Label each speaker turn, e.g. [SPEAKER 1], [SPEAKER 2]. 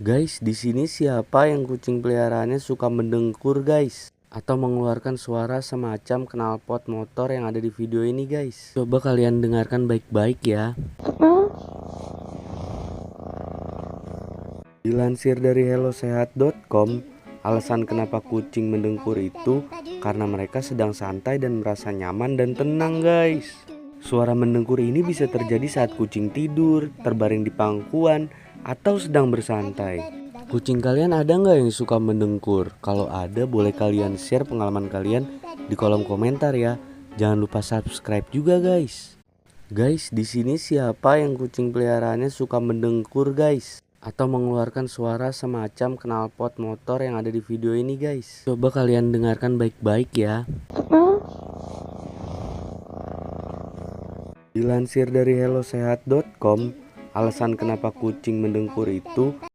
[SPEAKER 1] Guys, di sini siapa yang kucing peliharaannya suka mendengkur, guys? Atau mengeluarkan suara semacam knalpot motor yang ada di video ini, guys? Coba kalian dengarkan baik-baik ya. Dilansir dari hellosehat.com, alasan kenapa kucing mendengkur itu karena mereka sedang santai dan merasa nyaman dan tenang, guys. Suara mendengkur ini bisa terjadi saat kucing tidur, terbaring di pangkuan, atau sedang bersantai. Kucing kalian ada nggak yang suka mendengkur? Kalau ada, boleh kalian share pengalaman kalian di kolom komentar ya. Jangan lupa subscribe juga, guys. Guys, di sini siapa yang kucing peliharaannya suka mendengkur, guys? Atau mengeluarkan suara semacam knalpot motor yang ada di video ini, guys? Coba kalian dengarkan baik-baik ya. Dilansir dari hellosehat.com, alasan kenapa kucing mendengkur itu